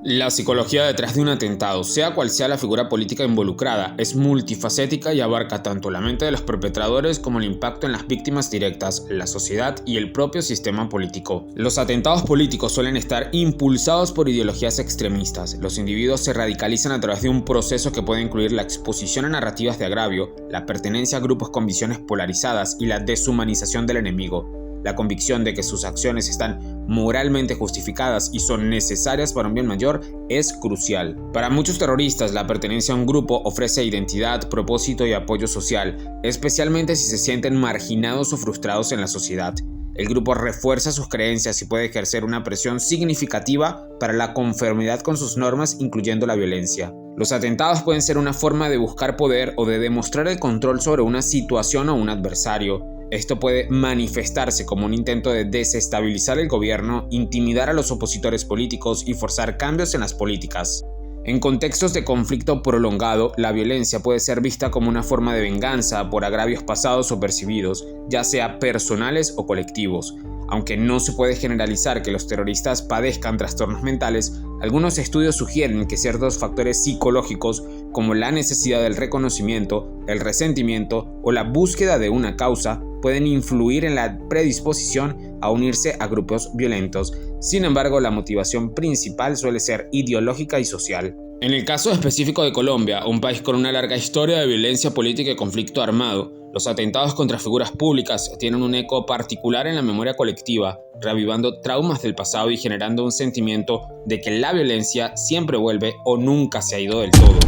La psicología detrás de un atentado, sea cual sea la figura política involucrada, es multifacética y abarca tanto la mente de los perpetradores como el impacto en las víctimas directas, la sociedad y el propio sistema político. Los atentados políticos suelen estar impulsados por ideologías extremistas. Los individuos se radicalizan a través de un proceso que puede incluir la exposición a narrativas de agravio, la pertenencia a grupos con visiones polarizadas y la deshumanización del enemigo. La convicción de que sus acciones están moralmente justificadas y son necesarias para un bien mayor es crucial. Para muchos terroristas, la pertenencia a un grupo ofrece identidad, propósito y apoyo social, especialmente si se sienten marginados o frustrados en la sociedad. El grupo refuerza sus creencias y puede ejercer una presión significativa para la conformidad con sus normas, incluyendo la violencia. Los atentados pueden ser una forma de buscar poder o de demostrar el control sobre una situación o un adversario. Esto puede manifestarse como un intento de desestabilizar el gobierno, intimidar a los opositores políticos y forzar cambios en las políticas. En contextos de conflicto prolongado, la violencia puede ser vista como una forma de venganza por agravios pasados o percibidos, ya sea personales o colectivos. Aunque no se puede generalizar que los terroristas padezcan trastornos mentales, algunos estudios sugieren que ciertos factores psicológicos, como la necesidad del reconocimiento, el resentimiento o la búsqueda de una causa, pueden influir en la predisposición a unirse a grupos violentos. Sin embargo, la motivación principal suele ser ideológica y social. En el caso específico de Colombia, un país con una larga historia de violencia política y conflicto armado, los atentados contra figuras públicas tienen un eco particular en la memoria colectiva, reavivando traumas del pasado y generando un sentimiento de que la violencia siempre vuelve o nunca se ha ido del todo.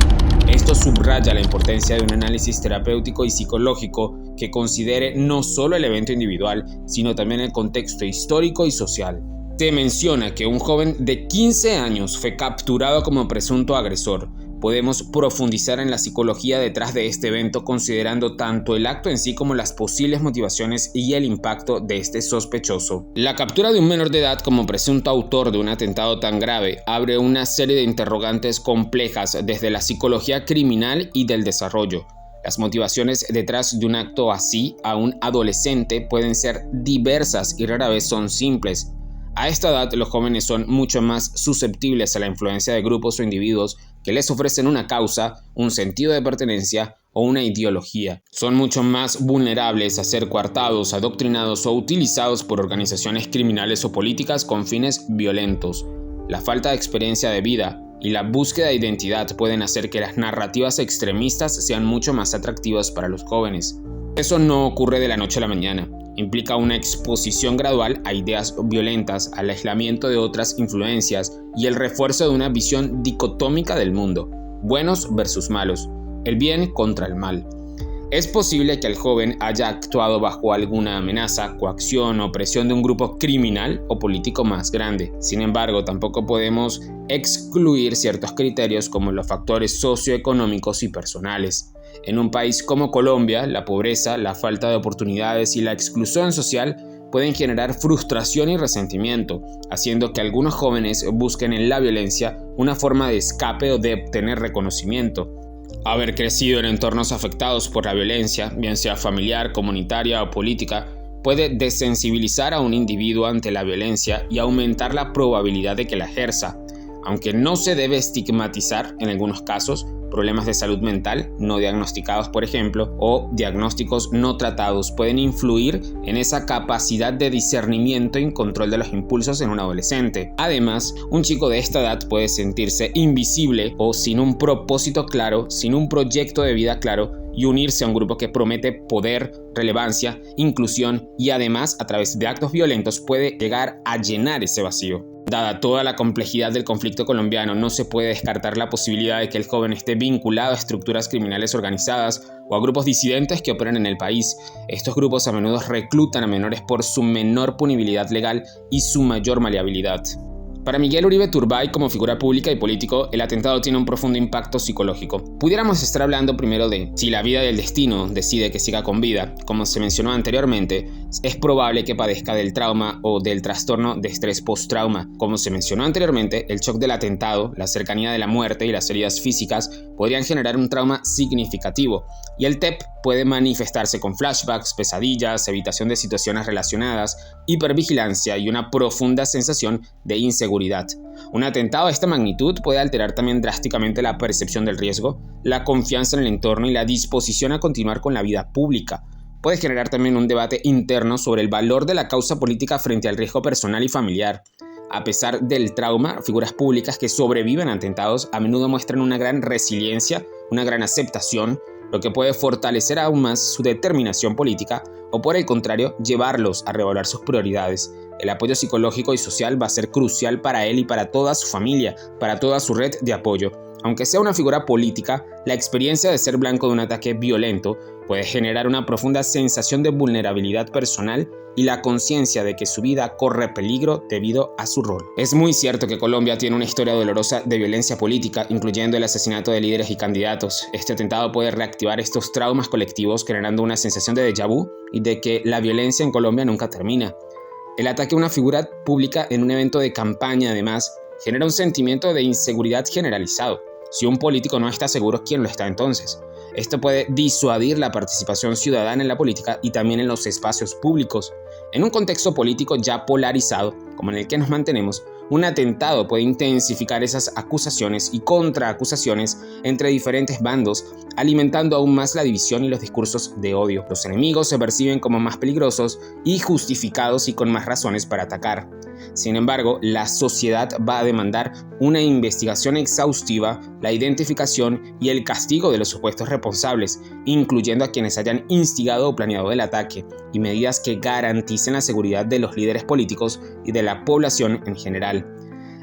Esto subraya la importancia de un análisis terapéutico y psicológico que considere no solo el evento individual, sino también el contexto histórico y social. Se menciona que un joven de 15 años fue capturado como presunto agresor. Podemos profundizar en la psicología detrás de este evento considerando tanto el acto en sí como las posibles motivaciones y el impacto de este sospechoso. La captura de un menor de edad como presunto autor de un atentado tan grave abre una serie de interrogantes complejas desde la psicología criminal y del desarrollo. Las motivaciones detrás de un acto así a un adolescente pueden ser diversas y rara vez son simples. A esta edad, los jóvenes son mucho más susceptibles a la influencia de grupos o individuos que les ofrecen una causa, un sentido de pertenencia o una ideología. Son mucho más vulnerables a ser coartados, adoctrinados o utilizados por organizaciones criminales o políticas con fines violentos. La falta de experiencia de vida y la búsqueda de identidad pueden hacer que las narrativas extremistas sean mucho más atractivas para los jóvenes. Eso no ocurre de la noche a la mañana. Implica una exposición gradual a ideas violentas, al aislamiento de otras influencias y el refuerzo de una visión dicotómica del mundo, buenos versus malos, el bien contra el mal. Es posible que el joven haya actuado bajo alguna amenaza, coacción o presión de un grupo criminal o político más grande. Sin embargo, tampoco podemos excluir ciertos criterios como los factores socioeconómicos y personales. En un país como Colombia, la pobreza, la falta de oportunidades y la exclusión social pueden generar frustración y resentimiento, haciendo que algunos jóvenes busquen en la violencia una forma de escape o de obtener reconocimiento. Haber crecido en entornos afectados por la violencia, bien sea familiar, comunitaria o política, puede desensibilizar a un individuo ante la violencia y aumentar la probabilidad de que la ejerza. Aunque no se debe estigmatizar en algunos casos, problemas de salud mental no diagnosticados, por ejemplo, o diagnósticos no tratados pueden influir en esa capacidad de discernimiento y control de los impulsos en un adolescente. Además, un chico de esta edad puede sentirse invisible o sin un propósito claro, sin un proyecto de vida claro, y unirse a un grupo que promete poder, relevancia, inclusión y además, a través de actos violentos, puede llegar a llenar ese vacío. Dada toda la complejidad del conflicto colombiano, no se puede descartar la posibilidad de que el joven esté vinculado a estructuras criminales organizadas o a grupos disidentes que operan en el país. Estos grupos a menudo reclutan a menores por su menor punibilidad legal y su mayor maleabilidad. Para Miguel Uribe Turbay, como figura pública y político, el atentado tiene un profundo impacto psicológico. Pudiéramos estar hablando primero de si la vida del destino decide que siga con vida. Como se mencionó anteriormente, es probable que padezca del trauma o del trastorno de estrés post-trauma. Como se mencionó anteriormente, el shock del atentado, la cercanía de la muerte y las heridas físicas podrían generar un trauma significativo. Y el TEP puede manifestarse con flashbacks, pesadillas, evitación de situaciones relacionadas, hipervigilancia y una profunda sensación de inseguridad. Un atentado de esta magnitud puede alterar también drásticamente la percepción del riesgo, la confianza en el entorno y la disposición a continuar con la vida pública. Puede generar también un debate interno sobre el valor de la causa política frente al riesgo personal y familiar. A pesar del trauma, figuras públicas que sobreviven a atentados a menudo muestran una gran resiliencia, una gran aceptación, lo que puede fortalecer aún más su determinación política o, por el contrario, llevarlos a reevaluar sus prioridades. El apoyo psicológico y social va a ser crucial para él y para toda su familia, para toda su red de apoyo. Aunque sea una figura política, la experiencia de ser blanco de un ataque violento puede generar una profunda sensación de vulnerabilidad personal y la conciencia de que su vida corre peligro debido a su rol. Es muy cierto que Colombia tiene una historia dolorosa de violencia política, incluyendo el asesinato de líderes y candidatos. Este atentado puede reactivar estos traumas colectivos, generando una sensación de déjà vu y de que la violencia en Colombia nunca termina. El ataque a una figura pública en un evento de campaña, además, genera un sentimiento de inseguridad generalizado. Si un político no está seguro, ¿quién lo está entonces? Esto puede disuadir la participación ciudadana en la política y también en los espacios públicos. En un contexto político ya polarizado, como en el que nos mantenemos, un atentado puede intensificar esas acusaciones y contraacusaciones entre diferentes bandos, alimentando aún más la división y los discursos de odio. Los enemigos se perciben como más peligrosos y justificados y con más razones para atacar. Sin embargo, la sociedad va a demandar una investigación exhaustiva, la identificación y el castigo de los supuestos responsables, incluyendo a quienes hayan instigado o planeado el ataque, y medidas que garanticen la seguridad de los líderes políticos y de la población en general.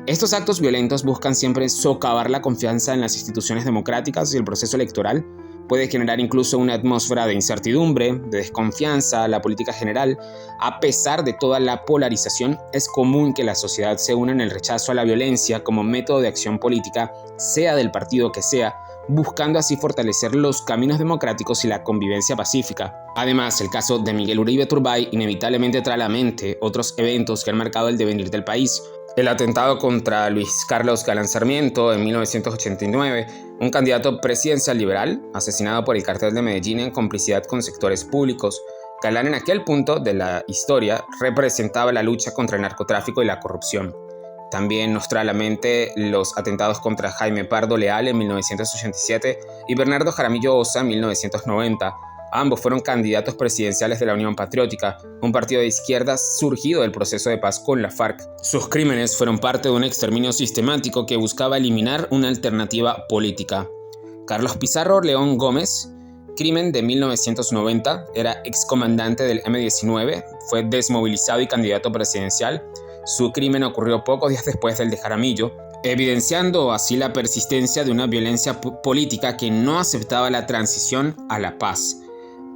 Estos actos violentos buscan siempre socavar la confianza en las instituciones democráticas y el proceso electoral. Puede generar incluso una atmósfera de incertidumbre, de desconfianza a la política general. A pesar de toda la polarización, es común que la sociedad se una en el rechazo a la violencia como método de acción política, sea del partido que sea, buscando así fortalecer los caminos democráticos y la convivencia pacífica. Además, el caso de Miguel Uribe Turbay inevitablemente trae a la mente otros eventos que han marcado el devenir del país. El atentado contra Luis Carlos Galán Sarmiento en 1989, un candidato presidencial liberal asesinado por el Cartel de Medellín en complicidad con sectores públicos. Galán en aquel punto de la historia representaba la lucha contra el narcotráfico y la corrupción. También nos trae a la mente los atentados contra Jaime Pardo Leal en 1987 y Bernardo Jaramillo Ossa en 1990. Ambos fueron candidatos presidenciales de la Unión Patriótica, un partido de izquierdas surgido del proceso de paz con la FARC. Sus crímenes fueron parte de un exterminio sistemático que buscaba eliminar una alternativa política. Carlos Pizarro León Gómez, crimen de 1990, era excomandante del M-19, fue desmovilizado y candidato presidencial. Su crimen ocurrió pocos días después del de Jaramillo, evidenciando así la persistencia de una violencia política que no aceptaba la transición a la paz.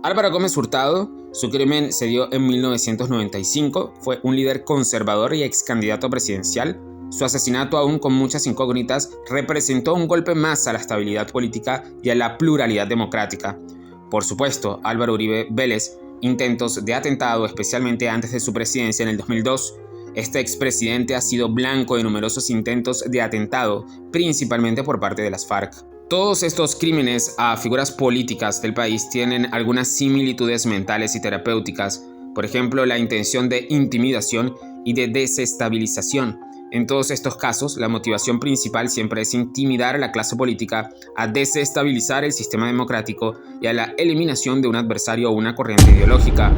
Álvaro Gómez Hurtado, su crimen se dio en 1995, fue un líder conservador y ex candidato presidencial. Su asesinato, aún con muchas incógnitas, representó un golpe más a la estabilidad política y a la pluralidad democrática. Por supuesto, Álvaro Uribe Vélez, intentos de atentado, especialmente antes de su presidencia en el 2002. Este expresidente ha sido blanco de numerosos intentos de atentado, principalmente por parte de las FARC. Todos estos crímenes a figuras políticas del país tienen algunas similitudes mentales y terapéuticas, por ejemplo, la intención de intimidación y de desestabilización. En todos estos casos, la motivación principal siempre es intimidar a la clase política, a desestabilizar el sistema democrático y a la eliminación de un adversario o una corriente ideológica.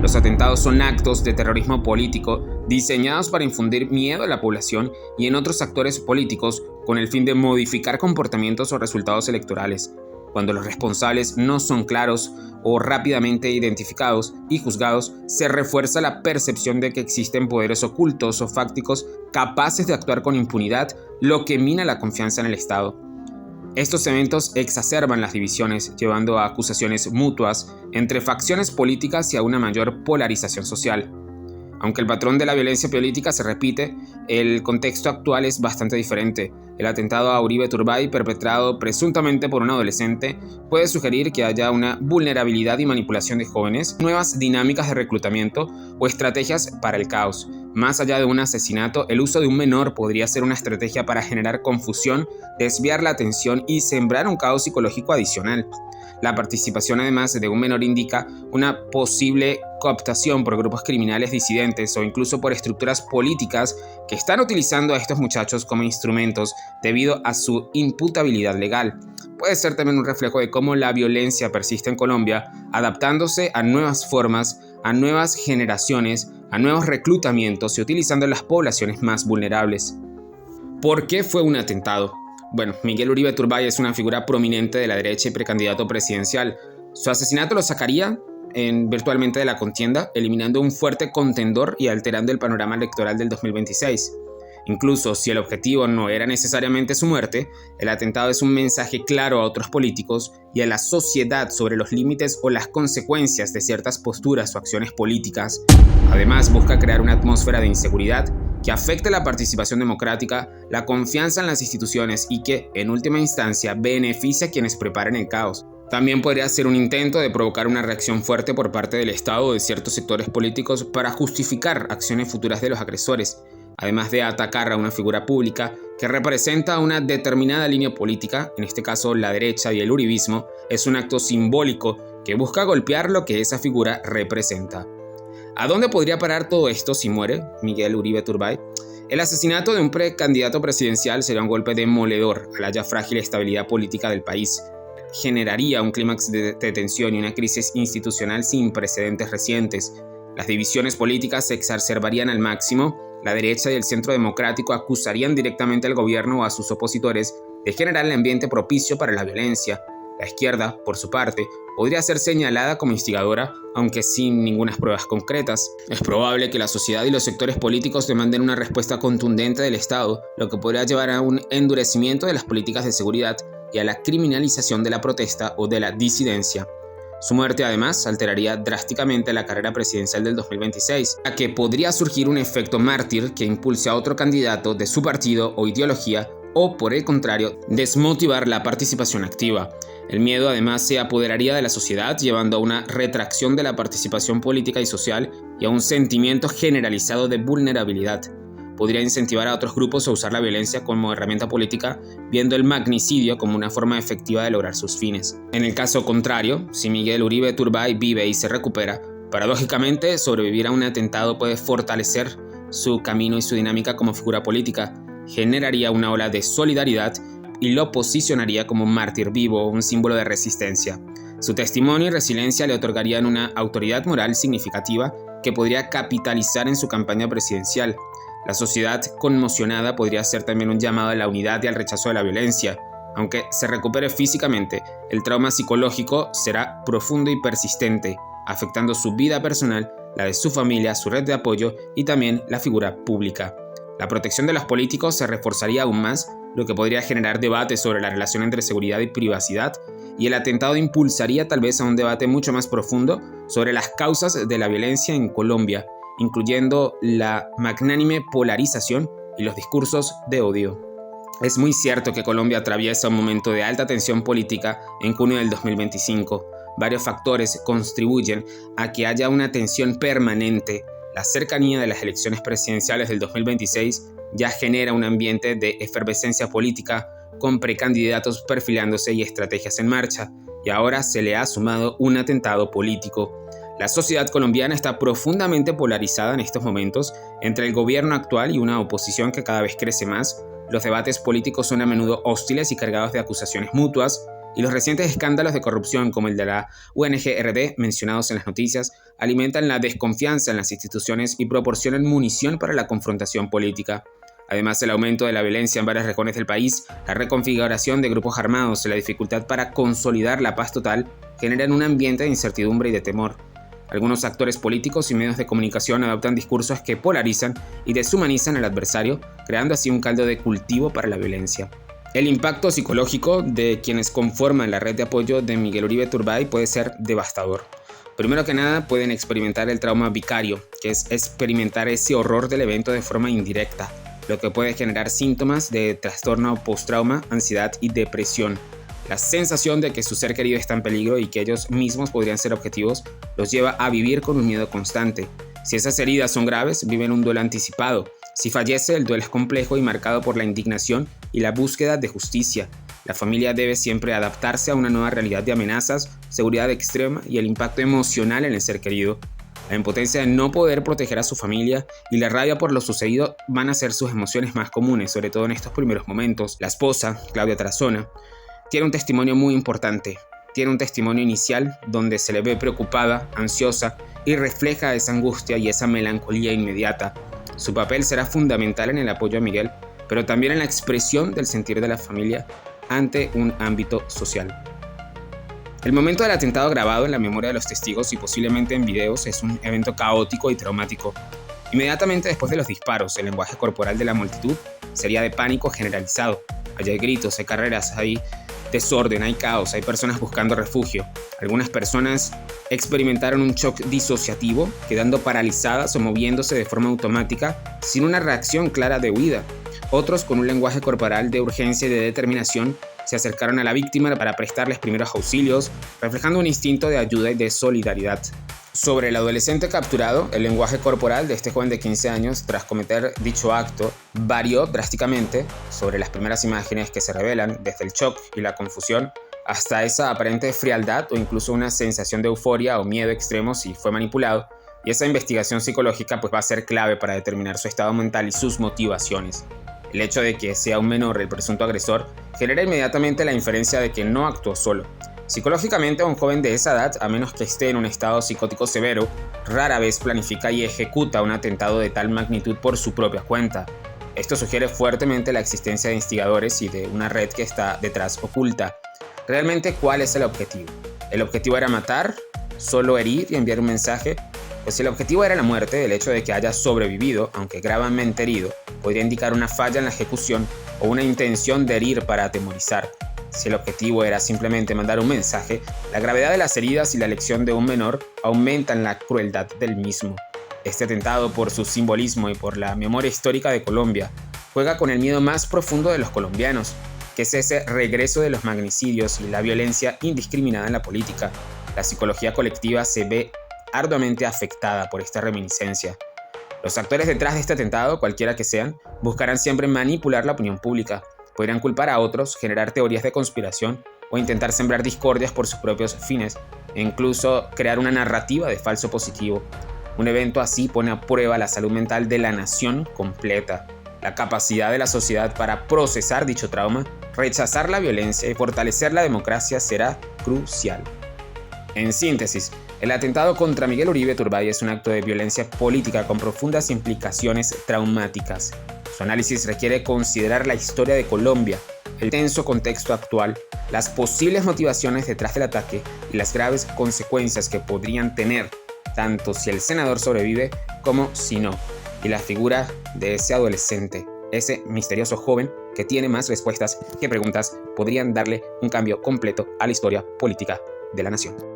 Los atentados son actos de terrorismo político diseñados para infundir miedo a la población y en otros actores políticos con el fin de modificar comportamientos o resultados electorales. Cuando los responsables no son claros o rápidamente identificados y juzgados, se refuerza la percepción de que existen poderes ocultos o fácticos capaces de actuar con impunidad, lo que mina la confianza en el Estado. Estos eventos exacerban las divisiones, llevando a acusaciones mutuas entre facciones políticas y a una mayor polarización social. Aunque el patrón de la violencia política se repite, el contexto actual es bastante diferente. El atentado a Uribe Turbay, perpetrado presuntamente por un adolescente, puede sugerir que haya una vulnerabilidad y manipulación de jóvenes, nuevas dinámicas de reclutamiento o estrategias para el caos. Más allá de un asesinato, el uso de un menor podría ser una estrategia para generar confusión, desviar la atención y sembrar un caos psicológico adicional. La participación además de un menor indica una posible cooptación por grupos criminales disidentes o incluso por estructuras políticas que están utilizando a estos muchachos como instrumentos debido a su imputabilidad legal. Puede ser también un reflejo de cómo la violencia persiste en Colombia, adaptándose a nuevas formas, a nuevas generaciones, a nuevos reclutamientos y utilizando las poblaciones más vulnerables. ¿Por qué fue un atentado? Bueno, Miguel Uribe Turbay es una figura prominente de la derecha y precandidato presidencial. Su asesinato lo sacaría virtualmente de la contienda, eliminando un fuerte contendor y alterando el panorama electoral del 2026. Incluso si el objetivo no era necesariamente su muerte, el atentado es un mensaje claro a otros políticos y a la sociedad sobre los límites o las consecuencias de ciertas posturas o acciones políticas. Además, busca crear una atmósfera de inseguridad que afecte la participación democrática, la confianza en las instituciones y que, en última instancia, beneficie a quienes preparen el caos. También podría ser un intento de provocar una reacción fuerte por parte del Estado o de ciertos sectores políticos para justificar acciones futuras de los agresores, además de atacar a una figura pública que representa una determinada línea política, en este caso la derecha y el uribismo. Es un acto simbólico que busca golpear lo que esa figura representa. ¿A dónde podría parar todo esto si muere Miguel Uribe Turbay? El asesinato de un precandidato presidencial sería un golpe demoledor a la ya frágil estabilidad política del país. Generaría un clímax de tensión y una crisis institucional sin precedentes recientes. Las divisiones políticas se exacerbarían al máximo. La derecha y el centro democrático acusarían directamente al gobierno o a sus opositores de generar el ambiente propicio para la violencia. La izquierda, por su parte, podría ser señalada como instigadora, aunque sin ninguna pruebas concretas. Es probable que la sociedad y los sectores políticos demanden una respuesta contundente del Estado, lo que podría llevar a un endurecimiento de las políticas de seguridad y a la criminalización de la protesta o de la disidencia. Su muerte, además, alteraría drásticamente la carrera presidencial del 2026, ya que podría surgir un efecto mártir que impulse a otro candidato de su partido o ideología, o, por el contrario, desmotivar la participación activa. El miedo, además, se apoderaría de la sociedad, llevando a una retracción de la participación política y social y a un sentimiento generalizado de vulnerabilidad. Podría incentivar a otros grupos a usar la violencia como herramienta política, viendo el magnicidio como una forma efectiva de lograr sus fines. En el caso contrario, si Miguel Uribe Turbay vive y se recupera, paradójicamente, sobrevivir a un atentado puede fortalecer su camino y su dinámica como figura política, generaría una ola de solidaridad y lo posicionaría como un mártir vivo, un símbolo de resistencia. Su testimonio y resiliencia le otorgarían una autoridad moral significativa que podría capitalizar en su campaña presidencial. La sociedad conmocionada podría ser también un llamado a la unidad y al rechazo de la violencia. Aunque se recupere físicamente, el trauma psicológico será profundo y persistente, afectando su vida personal, la de su familia, su red de apoyo y también la figura pública. La protección de los políticos se reforzaría aún más, lo que podría generar debate sobre la relación entre seguridad y privacidad, y el atentado impulsaría tal vez a un debate mucho más profundo sobre las causas de la violencia en Colombia, incluyendo la magnánime polarización y los discursos de odio. Es muy cierto que Colombia atraviesa un momento de alta tensión política en junio del 2025. Varios factores contribuyen a que haya una tensión permanente. La cercanía de las elecciones presidenciales del 2026 ya genera un ambiente de efervescencia política, con precandidatos perfilándose y estrategias en marcha, y ahora se le ha sumado un atentado político. La sociedad colombiana está profundamente polarizada en estos momentos entre el gobierno actual y una oposición que cada vez crece más. Los debates políticos son a menudo hostiles y cargados de acusaciones mutuas, y los recientes escándalos de corrupción como el de la UNGRD mencionados en las noticias alimentan la desconfianza en las instituciones y proporcionan munición para la confrontación política. Además, el aumento de la violencia en varias regiones del país, la reconfiguración de grupos armados y la dificultad para consolidar la paz total generan un ambiente de incertidumbre y de temor. Algunos actores políticos y medios de comunicación adoptan discursos que polarizan y deshumanizan al adversario, creando así un caldo de cultivo para la violencia. El impacto psicológico de quienes conforman la red de apoyo de Miguel Uribe Turbay puede ser devastador. Primero que nada, pueden experimentar el trauma vicario, que es experimentar ese horror del evento de forma indirecta, lo que puede generar síntomas de trastorno post-trauma, ansiedad y depresión. La sensación de que su ser querido está en peligro y que ellos mismos podrían ser objetivos los lleva a vivir con un miedo constante. Si esas heridas son graves, viven un duelo anticipado. Si fallece, el duelo es complejo y marcado por la indignación y la búsqueda de justicia. La familia debe siempre adaptarse a una nueva realidad de amenazas, seguridad extrema y el impacto emocional en el ser querido. La impotencia de no poder proteger a su familia y la rabia por lo sucedido van a ser sus emociones más comunes, sobre todo en estos primeros momentos. La esposa, Claudia Tarazona, tiene un testimonio muy importante. Tiene un testimonio inicial donde se le ve preocupada, ansiosa y refleja esa angustia y esa melancolía inmediata. Su papel será fundamental en el apoyo a Miguel, pero también en la expresión del sentir de la familia ante un ámbito social. El momento del atentado grabado en la memoria de los testigos y posiblemente en videos es un evento caótico y traumático. Inmediatamente después de los disparos, el lenguaje corporal de la multitud sería de pánico generalizado. Allá hay gritos, hay carreras, hay desorden, hay caos, hay personas buscando refugio. Algunas personas experimentaron un shock disociativo, quedando paralizadas o moviéndose de forma automática sin una reacción clara de huida. Otros, con un lenguaje corporal de urgencia y de determinación, se acercaron a la víctima para prestarles primeros auxilios, reflejando un instinto de ayuda y de solidaridad. Sobre el adolescente capturado, el lenguaje corporal de este joven de 15 años, tras cometer dicho acto, varió drásticamente sobre las primeras imágenes que se revelan, desde el shock y la confusión, hasta esa aparente frialdad o incluso una sensación de euforia o miedo extremo si fue manipulado, y esa investigación psicológica pues va a ser clave para determinar su estado mental y sus motivaciones. El hecho de que sea un menor el presunto agresor genera inmediatamente la inferencia de que no actuó solo. Psicológicamente, un joven de esa edad, a menos que esté en un estado psicótico severo, rara vez planifica y ejecuta un atentado de tal magnitud por su propia cuenta. Esto sugiere fuertemente la existencia de instigadores y de una red que está detrás oculta. ¿Realmente cuál es el objetivo? ¿El objetivo era matar? ¿Solo herir y enviar un mensaje? Pues si el objetivo era la muerte, el hecho de que haya sobrevivido, aunque gravemente herido, podría indicar una falla en la ejecución o una intención de herir para atemorizar. Si el objetivo era simplemente mandar un mensaje, la gravedad de las heridas y la elección de un menor aumentan la crueldad del mismo. Este atentado, por su simbolismo y por la memoria histórica de Colombia, juega con el miedo más profundo de los colombianos, que es ese regreso de los magnicidios y la violencia indiscriminada en la política. La psicología colectiva se ve arduamente afectada por esta reminiscencia. Los actores detrás de este atentado, cualquiera que sean, buscarán siempre manipular la opinión pública. Podrían culpar a otros, generar teorías de conspiración o intentar sembrar discordias por sus propios fines e incluso crear una narrativa de falso positivo. Un evento así pone a prueba la salud mental de la nación completa, la capacidad de la sociedad para procesar dicho trauma, rechazar la violencia y fortalecer la democracia será crucial. En síntesis, el atentado contra Miguel Uribe Turbay es un acto de violencia política con profundas implicaciones traumáticas. Su análisis requiere considerar la historia de Colombia, el tenso contexto actual, las posibles motivaciones detrás del ataque y las graves consecuencias que podrían tener, tanto si el senador sobrevive como si no, y la figura de ese adolescente, ese misterioso joven que tiene más respuestas que preguntas, podrían darle un cambio completo a la historia política de la nación.